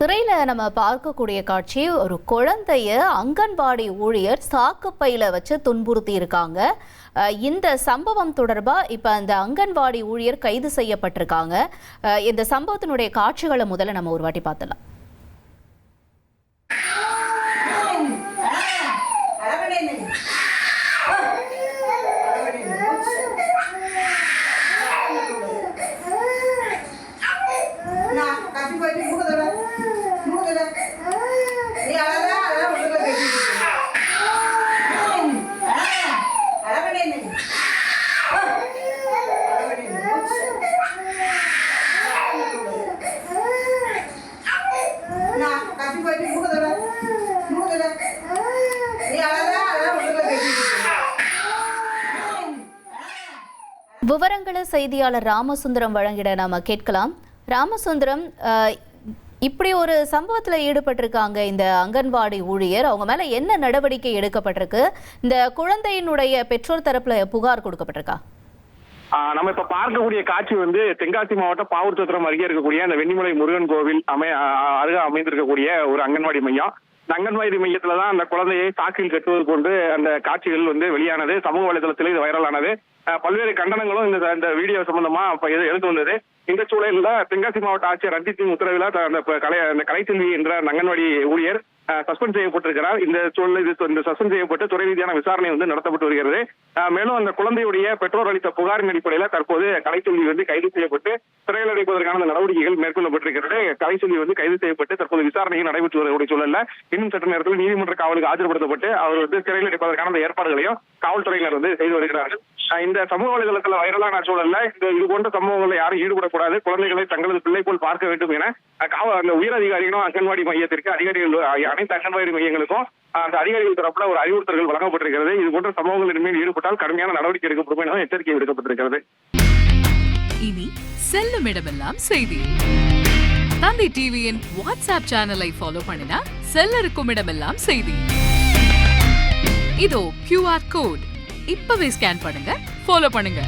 திரையில நம்ம பார்க்கக்கூடிய காட்சி, ஒரு குழந்தைய அங்கன்வாடி ஊழியர் சாக்குப்பையில வச்சு துன்புறுத்தி இருக்காங்க. இந்த சம்பவம் தொடர்பா இப்ப அந்த அங்கன்வாடி ஊழியர் கைது செய்யப்பட்டிருக்காங்க. இந்த சம்பவத்தினுடைய காட்சிகளை முதல்ல நம்ம ஒரு வாட்டி பார்த்தலாம். விவரங்களை செய்தியாளர் ராமசுந்தரம் வழங்கிட நாம கேட்கலாம். ராமசுந்தரம், இப்படி ஒரு சம்பவத்துல ஈடுபட்டிருக்காங்க இந்த அங்கன்வாடி ஊழியர். அவங்க மேல என்ன நடவடிக்கை எடுக்கப்பட்டிருக்கு? இந்த குழந்தையினுடைய பெற்றோர் தரப்புல புகார் கொடுக்கப்பட்டிருக்கா? நம்ம இப்ப பார்க்கக்கூடிய காட்சி தென்காசி மாவட்டம் பாவூர் சத்திரம் அருகே இருக்கக்கூடிய அந்த வெண்ணிமலை முருகன் கோவில் அருகே அமைந்திருக்கக்கூடிய ஒரு அங்கன்வாடி மையம். இந்த அங்கன்வாடி மையத்துலதான் அந்த குழந்தையை சாக்கில் கட்டுவது கொண்டு அந்த காட்சிகள் வெளியானது. சமூக வலைதளத்தில் இது வைரலானது. பல்வேறு கண்டனங்களும் இந்த வீடியோ சம்பந்தமா எடுத்து வந்தது. இந்த சூழலில் தென்காசி மாவட்ட ஆட்சியர் ரஞ்சித்தின் உத்தரவில் அந்த கலைச்செல்வி என்ற அங்கன்வாடி ஊழியர் சஸ்பெண்ட் செய்யப்பட்டிருக்கிறார். இந்த சூழலில் இந்த சஸ்பெண்ட் செய்யப்பட்டு துறை ரீதியான விசாரணை நடத்தப்பட்டு வருகிறது. மேலும் அந்த குழந்தையுடைய பெற்றோர் அளித்த புகாரின் அடிப்படையில் தற்போது கலைச்செல்வி கைது செய்யப்பட்டு சிறையில் அடைப்பதற்கான நடவடிக்கைகள் மேற்கொள்ளப்பட்டிருக்கிறது. கலைச்செல்வி கைது செய்யப்பட்டு தற்போது விசாரணைகள் நடைபெற்று வரக்கூடிய சூழலில் இன்னும் சற்று நேரத்தில் நீதிமன்ற காவலுக்கு ஆஜர்படுத்தப்பட்டு அவர் சிறையில் அடைப்பதற்கான ஏற்பாடுகளையும் காவல்துறையினர் செய்து வருகிறார்கள். இந்த சமூக வலைதளத்தில் வைரலான சூழல்ல இது போன்ற சம்பவங்களை யாரும் ஈடுபடக்கூடாது, குழந்தைகளை தங்களது பிள்ளை போல் பார்க்க வேண்டும் என அந்த உயர் அதிகாரிகளும் அங்கன்வாடி மையத்திற்கு அதிகாரிகள் அனைத்து அங்கன்வாடி மையங்களுக்கும் அந்த அதிகாரிகள் தரப்புல ஒரு அறிவுறுத்தல்கள் வழங்கப்பட்டிருக்கிறது. இது போன்ற சம்பவங்களின் மேல் ஈடுபட்டால் கடுமையான நடவடிக்கை எடுக்கப்படும் என எச்சரிக்கை விடுக்கப்பட்டிருக்கிறது. இனி செல்லும் இடமெல்லாம் செய்தி. தந்தை டிவியின் வாட்ஸ்அப் சேனலை ஃபாலோ பண்ணினா செல்லருக்கும் இடமெல்லாம் செய்தி. இதோ QR கோட் இப்பவே ஸ்கேன் பண்ணுங்க, ஃபாலோ பண்ணுங்க.